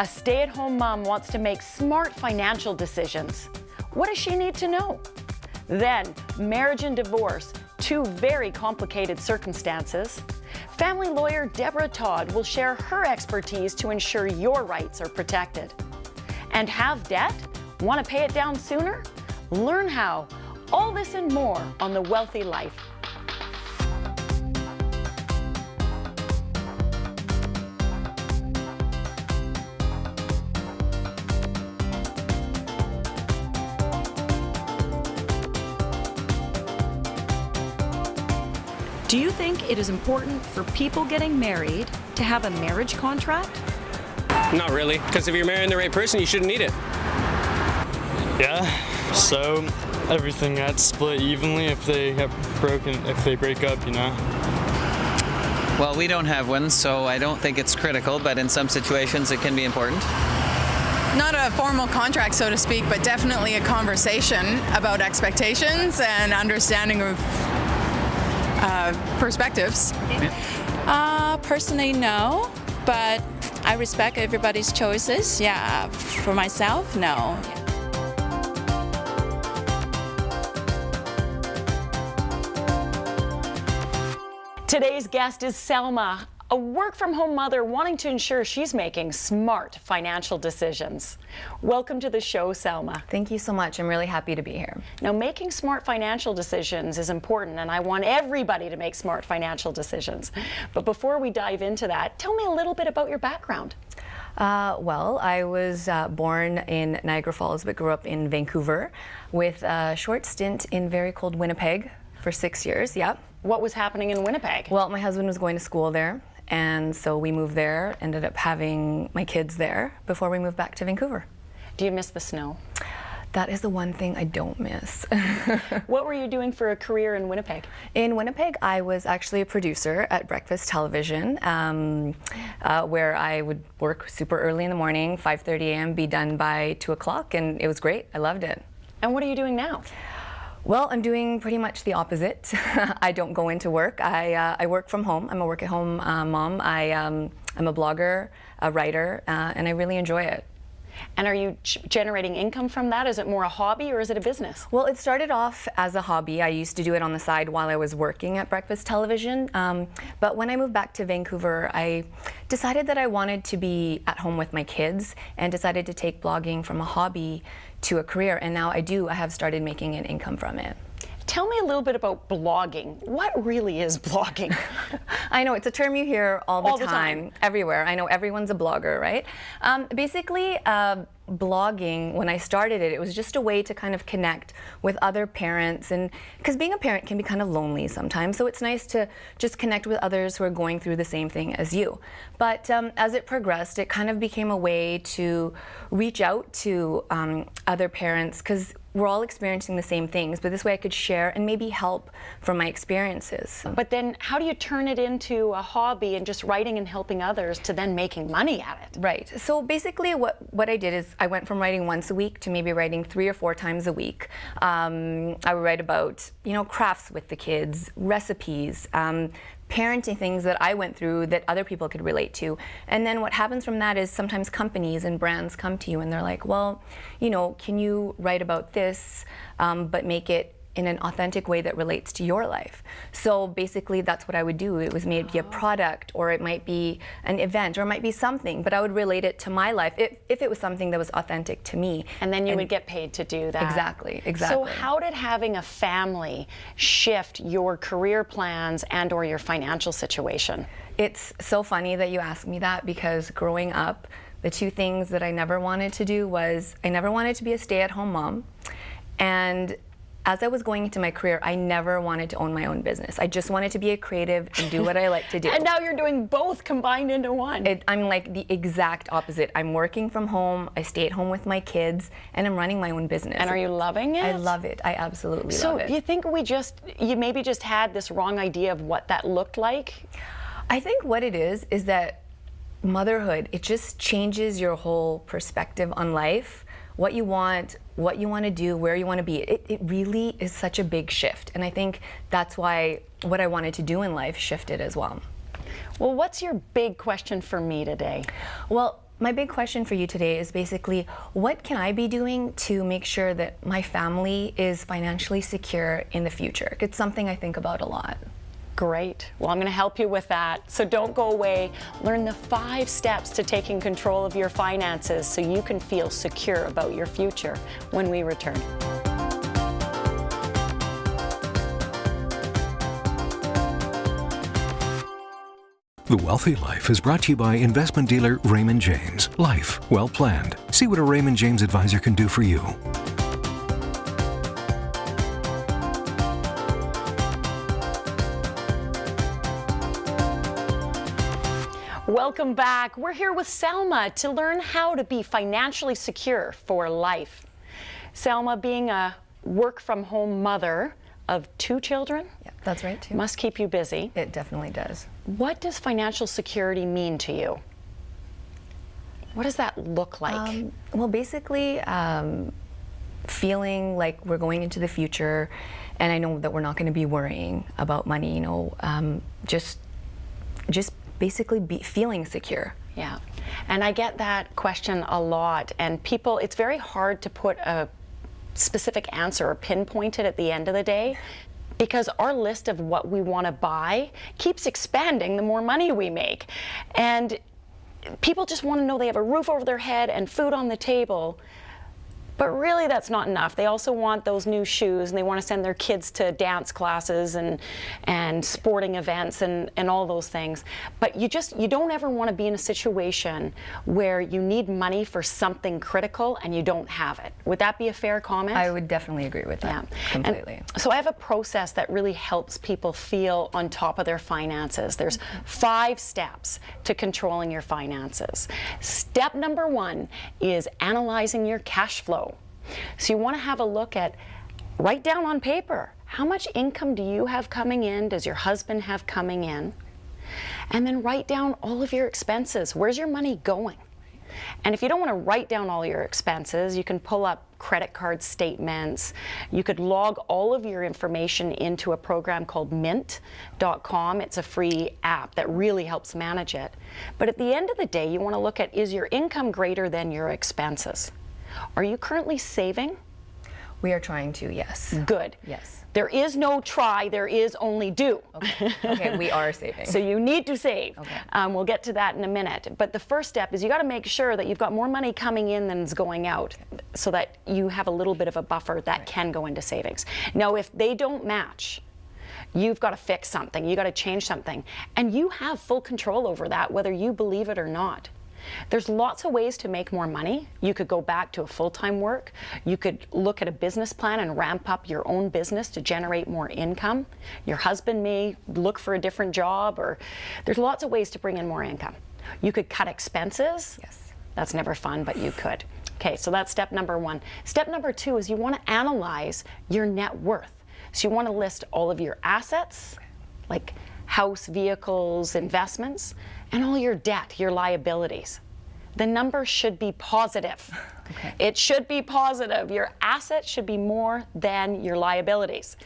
A stay-at-home mom wants to make smart financial decisions. What does she need to know? Then, marriage and divorce, two very complicated circumstances. Family lawyer Deborah Todd will share her expertise to ensure your rights are protected. And have debt? Want to pay it down sooner? Learn how. All this and more on The Wealthy Life. Do you think it is important for people getting married to have a marriage contract? Not really, because if you're marrying the right person, you shouldn't need it. Yeah, so everything gets split evenly if they break up, you know. Well, we don't have one, so I don't think it's critical, but in some situations it can be important. Not a formal contract, so to speak, but definitely a conversation about expectations and understanding of perspectives. Personally, no, but I respect everybody's choices. Yeah, for myself, no. Today's guest is Selma, a work-from-home mother wanting to ensure she's making smart financial decisions. Welcome to the show, Selma. Thank you so much. I'm really happy to be here. Now, making smart financial decisions is important, and I want everybody to make smart financial decisions. But before we dive into that, tell me a little bit about your background. Well, I was born in Niagara Falls, but grew up in Vancouver with a short stint in very cold Winnipeg for 6 years. Yep. What was happening in Winnipeg? Well, my husband was going to school there, and so we moved there, ended up having my kids there before we moved back to Vancouver. Do you miss the snow? That is the one thing I don't miss. What were you doing for a career in Winnipeg? In Winnipeg, I was actually a producer at Breakfast Television, where I would work super early in the morning, 5:30 a.m., be done by 2 o'clock, and it was great. I loved it. And what are you doing now? Well, I'm doing pretty much the opposite. I don't go into work. I work from home. I'm a work-at-home mom. I'm a blogger, a writer, and I really enjoy it. And are you generating income from that? Is it more a hobby or is it a business? Well, it started off as a hobby. I used to do it on the side while I was working at Breakfast Television. But when I moved back to Vancouver, I decided that I wanted to be at home with my kids and decided to take blogging from a hobby to a career. And now I have started making an income from it. Tell me a little bit about blogging. What really is blogging? I know, it's a term you hear all the time, everywhere. I know everyone's a blogger, right? Basically, blogging, when I started it, it was just a way to kind of connect with other parents, and because being a parent can be kind of lonely sometimes, so it's nice to just connect with others who are going through the same thing as you. But as it progressed, it kind of became a way to reach out to other parents, because we're all experiencing the same things, but this way I could share and maybe help from my experiences. But then how do you turn it into a hobby and just writing and helping others to then making money at it? Right. So basically what I did is I went from writing once a week to maybe writing 3 or 4 times a week. I would write about, crafts with the kids, recipes, parenting things that I went through that other people could relate to. And then what happens from that is sometimes companies and brands come to you and they're like, well, can you write about this, but make it in an authentic way that relates to your life. So basically that's what I would do. It was maybe a product, or it might be an event, or it might be something, but I would relate it to my life if it was something that was authentic to me. And then you would get paid to do that. Exactly. So how did having a family shift your career plans and or your financial situation? It's so funny that you ask me that, because growing up, the two things that I never wanted to do was I never wanted to be a stay-at-home mom, and as I was going into my career, I never wanted to own my own business. I just wanted to be a creative and do what I like to do. And now you're doing both combined into one. I'm like the exact opposite. I'm working from home, I stay at home with my kids, and I'm running my own business. And are you loving it? I love it. I absolutely love it. So you think you maybe just had this wrong idea of what that looked like? I think what it is that motherhood, it just changes your whole perspective on life. What you want to do, where you want to be. It really is such a big shift. And I think that's why what I wanted to do in life shifted as well. Well, what's your big question for me today? Well, my big question for you today is basically, what can I be doing to make sure that my family is financially secure in the future? It's something I think about a lot. Great. Well, I'm going to help you with that. So don't go away. Learn the 5 steps to taking control of your finances so you can feel secure about your future when we return. The Wealthy Life is brought to you by investment dealer Raymond James. Life well planned. See what a Raymond James advisor can do for you. Welcome back. We're here with Selma to learn how to be financially secure for life. Selma, being a work-from-home mother of 2 children, Yeah, that's right too. must keep you busy. It definitely does. What does financial security mean to you? What does that look like? Well, basically, feeling like we're going into the future, and I know that we're not going to be worrying about money. Just basically feeling secure. Yeah, and I get that question a lot, and people, it's very hard to put a specific answer or pinpoint it at the end of the day, because our list of what we want to buy keeps expanding the more money we make. And people just want to know they have a roof over their head and food on the table. But really, that's not enough. They also want those new shoes, and they want to send their kids to dance classes and sporting events and all those things. But you don't ever want to be in a situation where you need money for something critical and you don't have it. Would that be a fair comment? I would definitely agree with that. Yeah. Completely. And so I have a process that really helps people feel on top of their finances. There's 5 steps to controlling your finances. Step number 1 is analyzing your cash flow. So you want to have a look at, write down on paper, how much income do you have coming in? Does your husband have coming in? And then write down all of your expenses. Where's your money going? And if you don't want to write down all your expenses, you can pull up credit card statements. You could log all of your information into a program called mint.com. It's a free app that really helps manage it. But at the end of the day, you want to look at, is your income greater than your expenses? Are you currently saving? We are trying to, yes. Good. Yes. There is no try, there is only do. Okay, we are saving. So you need to save. Okay. We'll get to that in a minute. But the first step is you got to make sure that you've got more money coming in than is going out, so that you have a little bit of a buffer that can go into savings. Now, if they don't match, you've got to fix something, you got to change something, and you have full control over that, whether you believe it or not. There's lots of ways to make more money. You could go back to a full-time work. You could look at a business plan and ramp up your own business to generate more income. Your husband may look for a different job, or there's lots of ways to bring in more income. You could cut expenses. Yes. That's never fun, but you could. Okay, so that's step number 1. Step number 2 is you want to analyze your net worth. So you want to list all of your assets, like house, vehicles, investments, and all your debt, your liabilities. The number should be positive. Okay. It should be positive. Your assets should be more than your liabilities.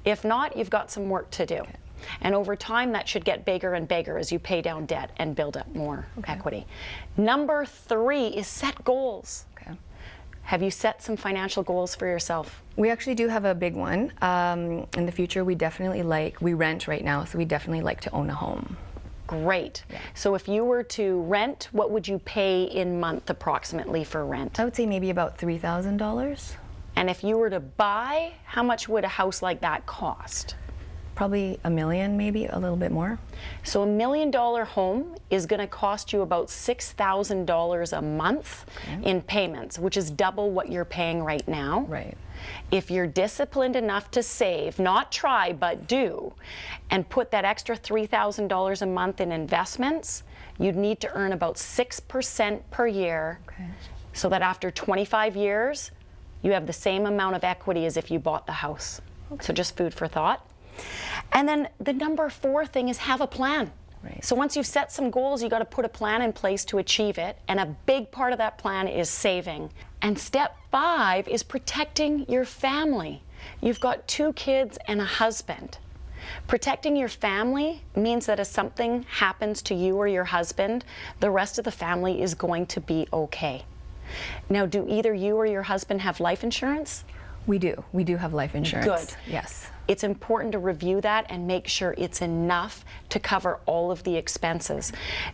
If not, you've got some work to do. Okay. And over time, that should get bigger and bigger as you pay down debt and build up more equity. Number 3 is set goals. Okay. Have you set some financial goals for yourself? We actually do have a big one. In the future, we rent right now, so we definitely like to own a home. Great. Yeah. So if you were to rent, what would you pay in month approximately for rent? I would say maybe about $3,000. And if you were to buy, how much would a house like that cost? Probably $1 million, maybe a little bit more. So $1 million home is going to cost you about $6,000 a month in payments, which is double what you're paying right now. Right. If you're disciplined enough to save, not try, but do, and put that extra $3,000 a month in investments, you'd need to earn about 6% per year, so that after 25 years, you have the same amount of equity as if you bought the house. So just food for thought. And then the number 4 thing is have a plan. Right. So once you've set some goals, you got to put a plan in place to achieve it. And a big part of that plan is saving. And step 5 is protecting your family. You've got 2 kids and a husband. Protecting your family means that if something happens to you or your husband, the rest of the family is going to be okay. Now, do either you or your husband have life insurance? We do. We do have life insurance. Good. Yes. It's important to review that and make sure it's enough to cover all of the expenses.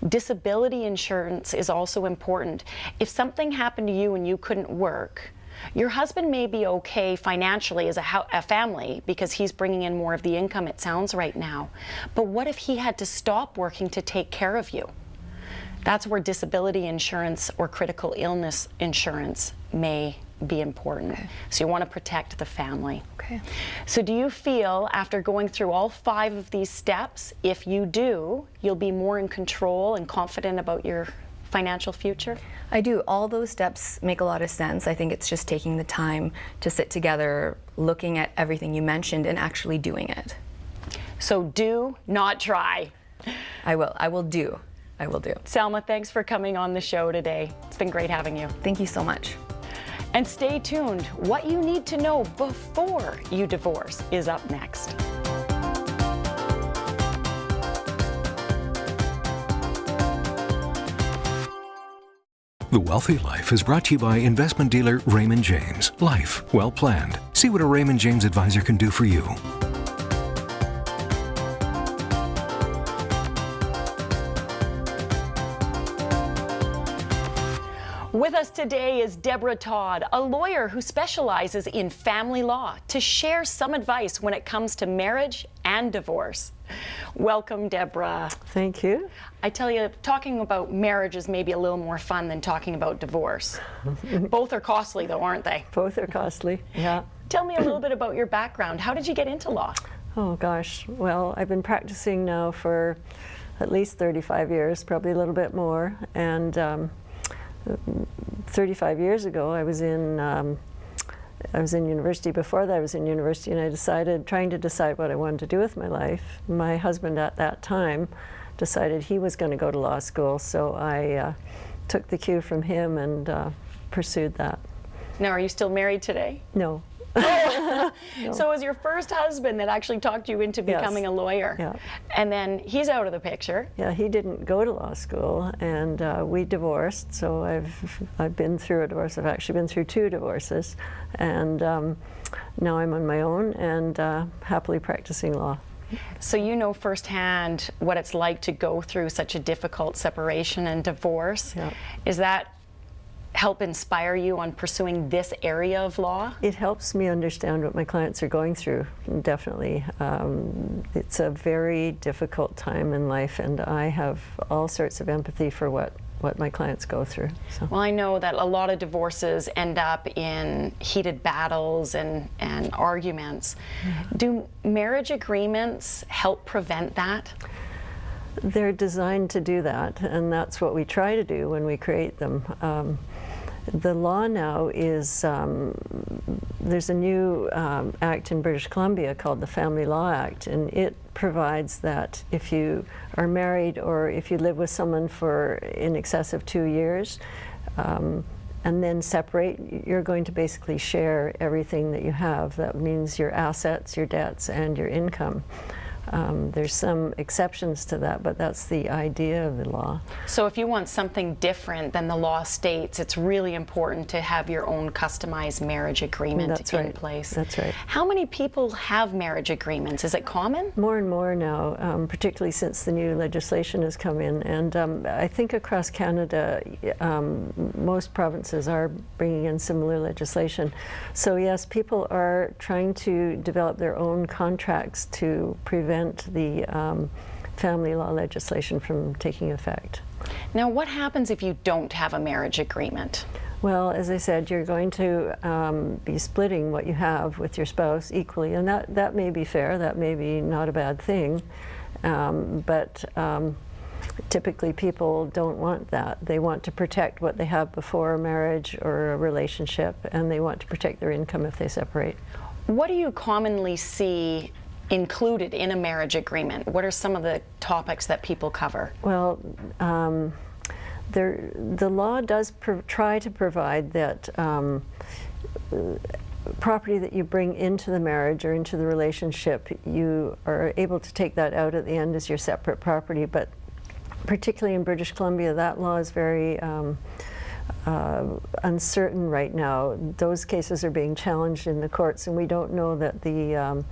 Disability insurance is also important. If something happened to you and you couldn't work, your husband may be okay financially as a family because he's bringing in more of the income, it sounds right now. But what if he had to stop working to take care of you? That's where disability insurance or critical illness insurance may be important. Okay. So you want to protect the family. Okay. So do you feel after going through all 5 of these steps, if you do, you'll be more in control and confident about your financial future? I do. All those steps make a lot of sense. I think it's just taking the time to sit together, looking at everything you mentioned and actually doing it. So do not try. I will. I will do. I will do. Selma, thanks for coming on the show today. It's been great having you. Thank you so much. And stay tuned. What you need to know before you divorce is up next. The Wealthy Life is brought to you by investment dealer Raymond James. Life well planned. See what a Raymond James advisor can do for you. With us today is Deborah Todd, a lawyer who specializes in family law, to share some advice when it comes to marriage and divorce. Welcome, Deborah. Thank you. I tell you, talking about marriage is maybe a little more fun than talking about divorce. Both are costly, though, aren't they? Both are costly, yeah. Tell me a little bit about your background. How did you get into law? Oh, gosh. Well, I've been practicing now for at least 35 years, probably a little bit more. And 35 years ago, I was in university. Before that, I was in university, and I decided, trying to decide what I wanted to do with my life. My husband at that time decided he was going to go to law school, so I took the cue from him and pursued that. Now, are you still married today? No. No. So it was your first husband that actually talked you into becoming a lawyer. Yeah. And then he's out of the picture. Yeah, he didn't go to law school, and we divorced. So I've been through a divorce. I've actually been through 2 divorces, and now I'm on my own and happily practicing law. So you know firsthand what it's like to go through such a difficult separation and divorce. Yeah. Is that help inspire you on pursuing this area of law? It helps me understand what my clients are going through, definitely. It's a very difficult time in life, and I have all sorts of empathy for what my clients go through. So. Well, I know that a lot of divorces end up in heated battles and arguments. Mm-hmm. Do marriage agreements help prevent that? They're designed to do that, and that's what we try to do when we create them. The law now is, there's a new act in British Columbia called the Family Law Act, and it provides that if you are married or if you live with someone for in excess of 2 years, and then separate, you're going to basically share everything that you have. That means your assets, your debts, and your income. There's some exceptions to that, but that's the idea of the law. So if you want something different than the law states, it's really important to have your own customized marriage agreement in place. That's right. How many people have marriage agreements? Is it common? More and more now, particularly since the new legislation has come in. And I think across Canada, most provinces are bringing in similar legislation. So yes, people are trying to develop their own contracts to prevent the family law legislation from taking effect. Now, what happens if you don't have a marriage agreement? Well, as I said, you're going to be splitting what you have with your spouse equally, and that may be fair, that may be not a bad thing, but typically people don't want that. They want to protect what they have before a marriage or a relationship, and they want to protect their income if they separate. What do you commonly see included in a marriage agreement? What are some of the topics that people cover? Well, the law does try to provide that property that you bring into the marriage or into the relationship, you are able to take that out at the end as your separate property. But particularly in British Columbia, that law is very uncertain right now. Those cases are being challenged in the courts, and we don't know that the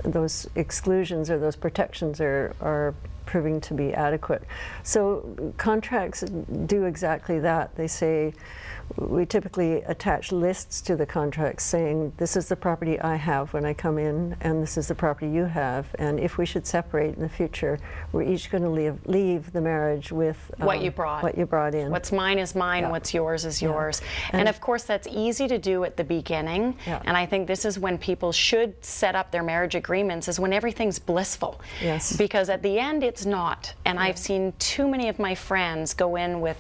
those exclusions or those protections are proving to be adequate. So contracts do exactly that. They say, we typically attach lists to the contracts saying, this is the property I have when I come in, and this is the property you have, and if we should separate in the future, we're each going to leave the marriage with what you brought in. What's mine is mine, Yeah. what's yours is Yeah. yours. And of course that's easy to do at the beginning, Yeah. and I think this is when people should set up their marriage agreements, is when everything's blissful. Yes. Because at the end it's not, and I've seen too many of my friends go in with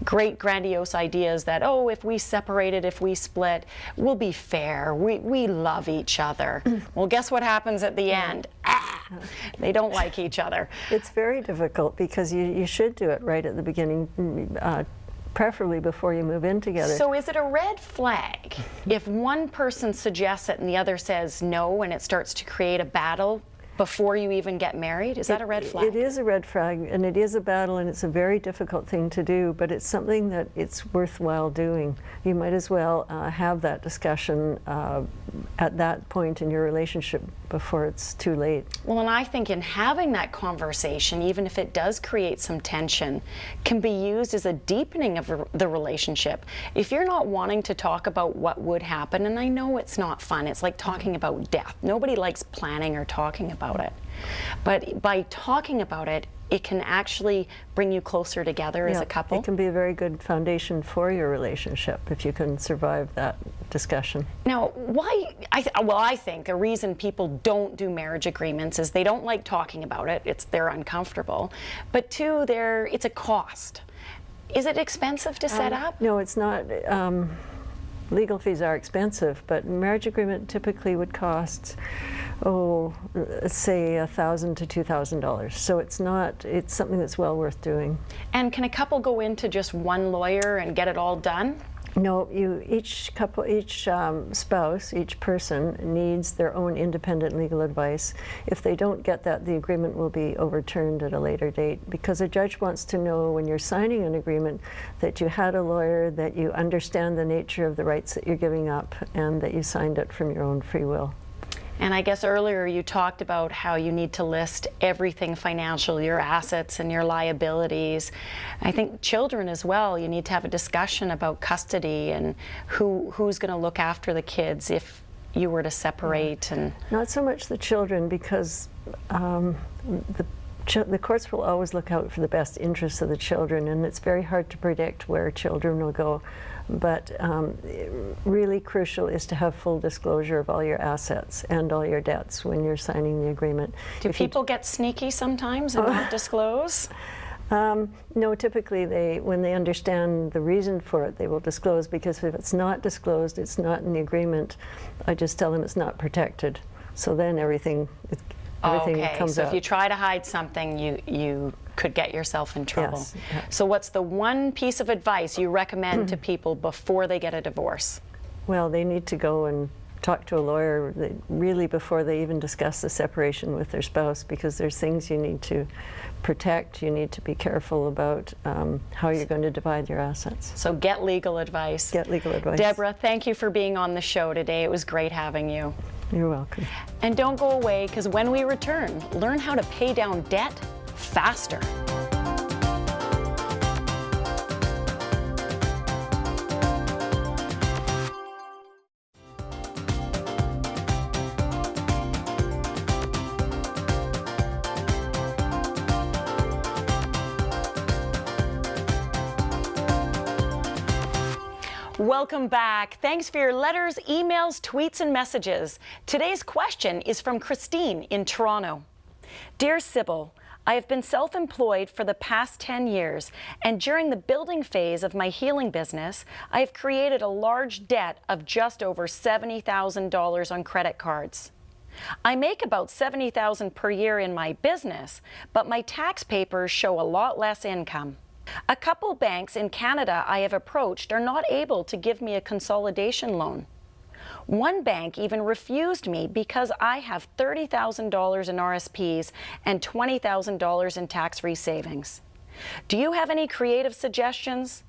great grandiose ideas that, oh, if we separated, if we split, we'll be fair, we love each other. Well, guess what happens at the end? They don't like each other. It's very difficult because you should do it right at the beginning, preferably before you move in together. So is it a red flag if one person suggests it and the other says no, and it starts to create a battle before you even get married? Is that a red flag? It is a red flag, and it is a battle, and it's a very difficult thing to do, but it's something that it's worthwhile doing. You might as well have that discussion at that point in your relationship before it's too late. Well, and I think in having that conversation, even if it does create some tension, can be used as a deepening of the relationship. If you're not wanting to talk about what would happen, and I know it's not fun, it's like talking about death. Nobody likes planning or talking about it. But by talking about it, it can actually bring you closer together as a couple. It can be a very good foundation for your relationship if you can survive that discussion. Now, why? I think the reason people don't do marriage agreements is they don't like talking about it. They're uncomfortable. But two, it's a cost. Is it expensive to set up? No, it's not. Legal fees are expensive, but marriage agreement typically would cost, let's say $1,000 to $2,000. So it's something that's well worth doing. And can a couple go into just one lawyer and get it all done? No, each spouse, each person needs their own independent legal advice. If they don't get that, the agreement will be overturned at a later date, because a judge wants to know when you're signing an agreement that you had a lawyer, that you understand the nature of the rights that you're giving up, and that you signed it from your own free will. And I guess earlier you talked about how you need to list everything financial, your assets and your liabilities. I think children as well, you need to have a discussion about custody and who's going to look after the kids if you were to separate. And not so much the children, because the courts will always look out for the best interests of the children, and it's very hard to predict where children will go. But really crucial is to have full disclosure of all your assets and all your debts when you're signing the agreement. Do people get sneaky sometimes and not disclose? No, typically when they understand the reason for it, they will disclose, because if it's not disclosed, it's not in the agreement, I just tell them it's not protected. So then everything comes out. So if you try to hide something, you could get yourself in trouble. Yes. So what's the one piece of advice you recommend to people before they get a divorce? Well, they need to go and talk to a lawyer really before they even discuss the separation with their spouse, because there's things you need to protect. You need to be careful about how you're going to divide your assets. So get legal advice. Get legal advice. Deborah, thank you for being on the show today. It was great having you. You're welcome. And don't go away, because when we return, learn how to pay down debt faster. Welcome back. Thanks for your letters, emails, tweets, and messages. Today's question is from Christine in Toronto. Dear Sybil, I have been self-employed for the past 10 years, and during the building phase of my healing business, I have created a large debt of just over $70,000 on credit cards. I make about $70,000 per year in my business, but my tax papers show a lot less income. A couple banks in Canada I have approached are not able to give me a consolidation loan. One bank even refused me because I have $30,000 in RSPs and $20,000 in tax-free savings. Do you have any creative suggestions?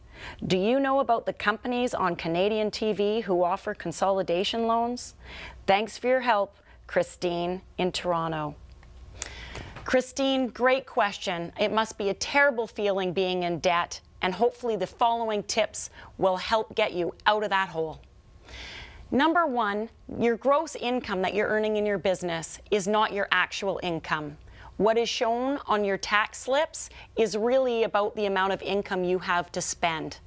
Do you know about the companies on Canadian TV who offer consolidation loans? Thanks for your help, Christine in Toronto. Christine, great question. It must be a terrible feeling being in debt, and hopefully the following tips will help get you out of that hole. Number one, your gross income that you're earning in your business is not your actual income. What is shown on your tax slips is really about the amount of income you have to spend.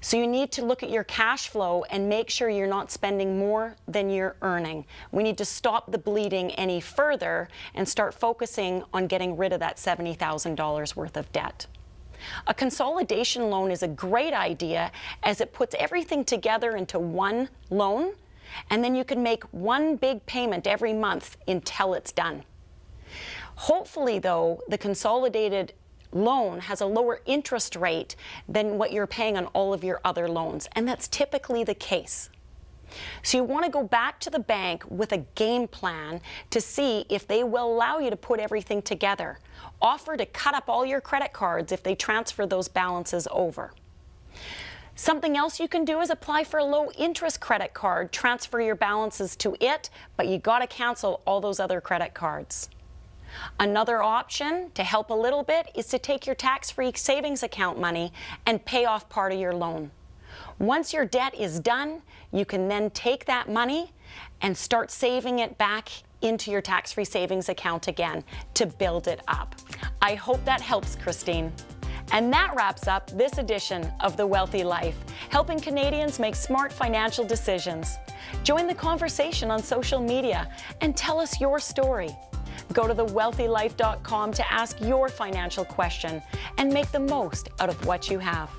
So you need to look at your cash flow and make sure you're not spending more than you're earning. We need to stop the bleeding any further and start focusing on getting rid of that $70,000 worth of debt. A consolidation loan is a great idea as it puts everything together into one loan, and then you can make one big payment every month until it's done. Hopefully, though, the consolidated loan has a lower interest rate than what you're paying on all of your other loans, and that's typically the case. So you want to go back to the bank with a game plan to see if they will allow you to put everything together. Offer to cut up all your credit cards if they transfer those balances over. Something else you can do is apply for a low interest credit card, transfer your balances to it, but you got to cancel all those other credit cards. Another option to help a little bit is to take your tax-free savings account money and pay off part of your loan. Once your debt is done, you can then take that money and start saving it back into your tax-free savings account again to build it up. I hope that helps, Christine. And that wraps up this edition of The Wealthy Life, helping Canadians make smart financial decisions. Join the conversation on social media and tell us your story. Go to thewealthylife.com to ask your financial question and make the most out of what you have.